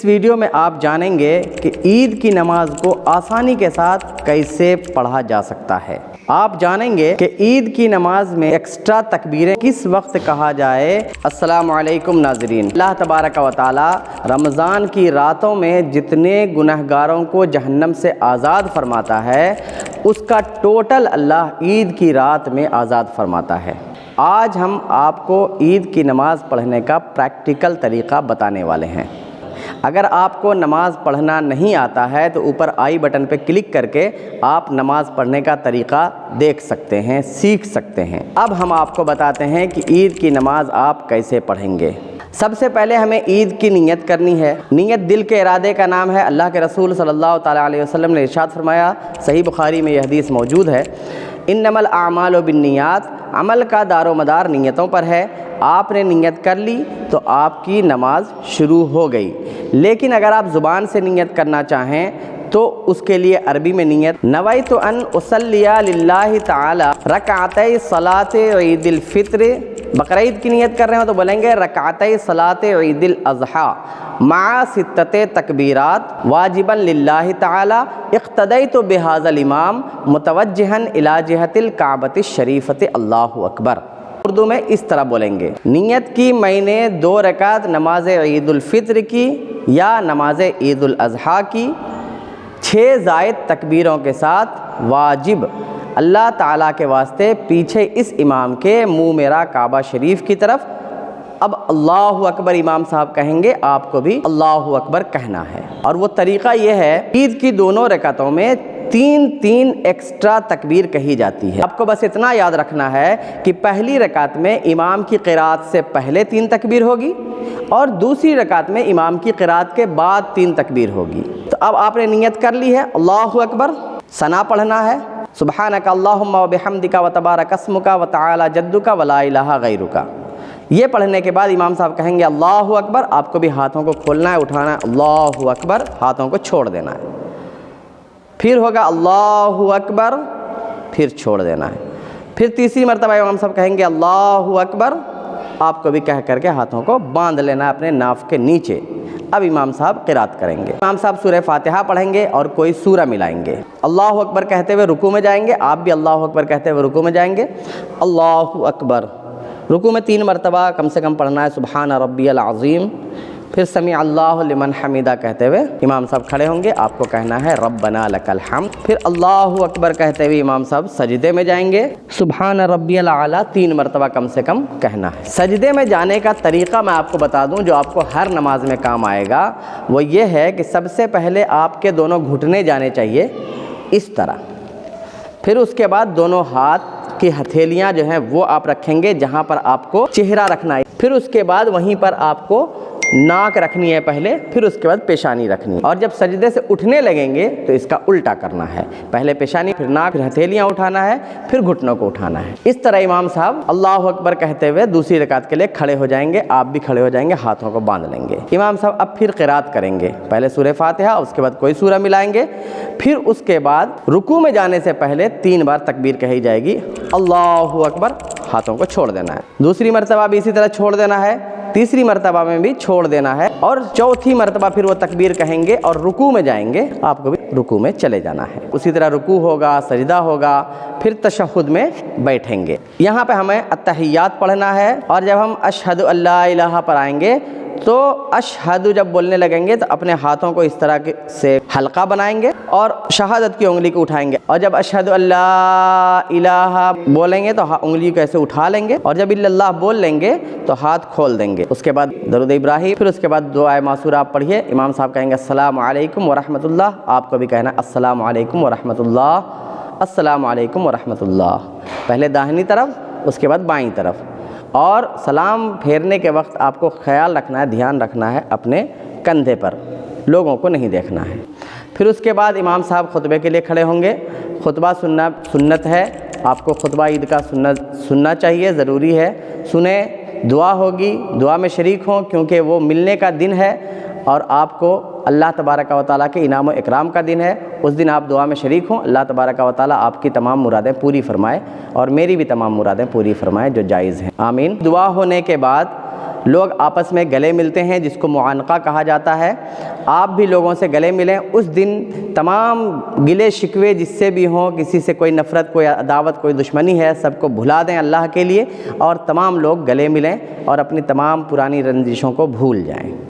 اس video میں آپ جانیں گے کہ عید کی نماز کو آسانی کے ساتھ کیسے پڑھا جا سکتا ہے۔ آپ جانیں گے کہ عید کی نماز میں ایکسٹرا تکبیریں کس وقت کہا جائے۔ السلام علیکم ناظرین، اللہ تبارک و تعالی رمضان کی راتوں میں جتنے گنہگاروں کو جہنم سے آزاد فرماتا ہے اس کا ٹوٹل اللہ عید کی رات میں آزاد فرماتا ہے۔ آج ہم آپ کو عید کی نماز پڑھنے کا پریکٹیکل طریقہ بتانے والے ہیں۔ اگر آپ کو نماز پڑھنا نہیں آتا ہے تو اوپر آئی بٹن پہ کلک کر کے آپ نماز پڑھنے کا طریقہ دیکھ سکتے ہیں، سیکھ سکتے ہیں۔ اب ہم آپ کو بتاتے ہیں کہ عید کی نماز آپ کیسے پڑھیں گے۔ سب سے پہلے ہمیں عید کی نیت کرنی ہے۔ نیت دل کے ارادے کا نام ہے۔ اللہ کے رسول صلی اللہ تعالیٰ علیہ وسلم نے ارشاد فرمایا، صحیح بخاری میں یہ حدیث موجود ہے، انما الاعمال بالنیات، عمل کا دار و مدار نیتوں پر ہے۔ آپ نے نیت کر لی تو آپ کی نماز شروع ہو گئی۔ لیکن اگر آپ زبان سے نیت کرنا چاہیں تو اس کے لیے عربی میں نیت، نویت ان اصلی للہ تعالی رکعتي صلاۃ عید الفطر، بقرعید کی نیت کر رہے ہو تو بولیں گے رکعتي صلاۃ عید الاضحیٰ مع 6 تکبیرات واجبا للہ تعالی اقتدیت بہذا الامام متوجہا الی جہۃ الکعبۃ الشریفۃ اللہ اکبر۔ اردو میں اس طرح بولیں گے، نیت کی میں نے 2 رکعت نماز عید الفطر کی یا نماز عید الاضحیٰ کی 6 زائد تکبیروں کے ساتھ، واجب اللہ تعالیٰ کے واسطے پیچھے اس امام کے منہ میرا کعبہ شریف کی طرف۔ اب اللہ اکبر امام صاحب کہیں گے، آپ کو بھی اللہ اکبر کہنا ہے۔ اور وہ طریقہ یہ ہے، عید کی دونوں رکعتوں میں 3 ایکسٹرا تکبیر کہی جاتی ہے۔ آپ کو بس اتنا یاد رکھنا ہے کہ پہلی رکعت میں امام کی قرات سے پہلے 3 تکبیر ہوگی اور دوسری رکعت میں امام کی قرات کے بعد 3 تکبیر ہوگی۔ تو اب آپ نے نیت کر لی ہے، اللہ اکبر، ثنا پڑھنا ہے، سبحانک اللہم و بحمدک و تبارک اسمک و تعالی جدک و لا الہ غیرک۔ یہ پڑھنے کے بعد امام صاحب کہیں گے اللہ اکبر، آپ کو بھی ہاتھوں کو کھولنا ہے، اٹھانا ہے، اللہ اکبر، ہاتھوں کو چھوڑ دینا ہے۔ پھر ہوگا اللہ اکبر، پھر چھوڑ دینا ہے۔ پھر تیسری مرتبہ امام صاحب کہیں گے اللہ اکبر، آپ کو بھی کہہ کر کے ہاتھوں کو باندھ لینا ہے اپنے ناف کے نیچے۔ اب امام صاحب قرات کریں گے۔ امام صاحب سورہ فاتحہ پڑھیں گے اور کوئی سورہ ملائیں گے۔ اللہ اکبر کہتے ہوئے رکوع میں جائیں گے، آپ بھی اللہ اکبر کہتے ہوئے رکوع میں جائیں گے۔ اللہ اکبر، رکوع میں 3 مرتبہ کم سے کم پڑھنا ہے سبحان ربی العظیم۔ پھر سمیع اللہ لمن حمیدہ کہتے ہوئے امام صاحب کھڑے ہوں گے، آپ کو کہنا ہے ربنا لک الحمد۔ پھر اللہ اکبر کہتے ہوئے امام صاحب سجدے میں جائیں گے، سبحان ربی الاعلیٰ 3 مرتبہ کم سے کم کہنا ہے۔ سجدے میں جانے کا طریقہ میں آپ کو بتا دوں جو آپ کو ہر نماز میں کام آئے گا، وہ یہ ہے کہ سب سے پہلے آپ کے دونوں گھٹنے جانے چاہیے اس طرح، پھر اس کے بعد دونوں ہاتھ کی ہتھیلیاں جو ہیں وہ آپ رکھیں گے جہاں پر آپ کو چہرہ رکھنا ہے، پھر اس کے بعد وہیں پر آپ کو ناک رکھنی ہے پہلے، پھر اس کے بعد پیشانی رکھنی ہے۔ اور جب سجدے سے اٹھنے لگیں گے تو اس کا الٹا کرنا ہے، پہلے پیشانی، پھر ناک، پھر ہتھیلیاں اٹھانا ہے، پھر گھٹنوں کو اٹھانا ہے۔ اس طرح امام صاحب اللہ اکبر کہتے ہوئے دوسری رکعت کے لیے کھڑے ہو جائیں گے، آپ بھی کھڑے ہو جائیں گے، ہاتھوں کو باندھ لیں گے۔ امام صاحب اب پھر قرات کریں گے، پہلے سورہ فاتحہ، اس کے بعد کوئی سورہ ملائیں گے، پھر اس کے بعد رکوع میں جانے سے پہلے 3 بار تکبیر کہی جائے گی، اللہ اکبر، ہاتھوں کو چھوڑ دینا ہے، دوسری مرتبہ بھی اسی طرح چھوڑ دینا ہے، تیسری مرتبہ میں بھی چھوڑ دینا ہے، اور چوتھی مرتبہ پھر وہ تکبیر کہیں گے اور رکوع میں جائیں گے، آپ کو بھی رکوع میں چلے جانا ہے۔ اسی طرح رکوع ہوگا، سجدہ ہوگا، پھر تشہد میں بیٹھیں گے۔ یہاں پہ ہمیں التحیات پڑھنا ہے، اور جب ہم اشہد ان لا الہ پر آئیں گے تو اشہد جب بولنے لگیں گے تو اپنے ہاتھوں کو اس طرح سے حلقہ بنائیں گے اور شہادت کی انگلی کو اٹھائیں گے، اور جب اشہد ان لا الہ بولیں گے تو انگلی کو ایسے اٹھا لیں گے، اور جب الا اللہ بول لیں گے تو ہاتھ کھول دیں گے۔ اس کے بعد درود ابراہیم، پھر اس کے بعد دعائے معصورہ آپ پڑھیے۔ امام صاحب کہیں گے السلام علیکم ورحمۃ اللہ، آپ کو بھی کہنا السلام علیکم ورحمۃ اللہ، السلام علیکم ورحمۃ اللہ، پہلے داہنی طرف، اس کے بعد بائیں طرف۔ اور سلام پھیرنے کے وقت آپ کو خیال رکھنا ہے، دھیان رکھنا ہے اپنے کندھے پر، لوگوں کو نہیں دیکھنا ہے۔ پھر اس کے بعد امام صاحب خطبے کے لیے کھڑے ہوں گے۔ خطبہ سننا سنت ہے، آپ کو خطبہ عید کا سننا چاہیے، ضروری ہے، سنیں۔ دعا ہوگی، دعا میں شریک ہوں کیونکہ وہ ملنے کا دن ہے اور آپ کو اللہ تبارک و تعالیٰ کے انعام و اکرام کا دن ہے، اس دن آپ دعا میں شریک ہوں، اللہ تبارک و تعالیٰ آپ کی تمام مرادیں پوری فرمائے اور میری بھی تمام مرادیں پوری فرمائے جو جائز ہیں، آمین۔ دعا ہونے کے بعد لوگ آپس میں گلے ملتے ہیں جس کو معانقہ کہا جاتا ہے۔ آپ بھی لوگوں سے گلے ملیں۔ اس دن تمام گلے شکوے جس سے بھی ہوں، کسی سے کوئی نفرت، کوئی عداوت، کوئی دشمنی ہے، سب کو بھلا دیں اللہ کے لیے، اور تمام لوگ گلے ملیں اور اپنی تمام پرانی رنجشوں کو بھول جائیں۔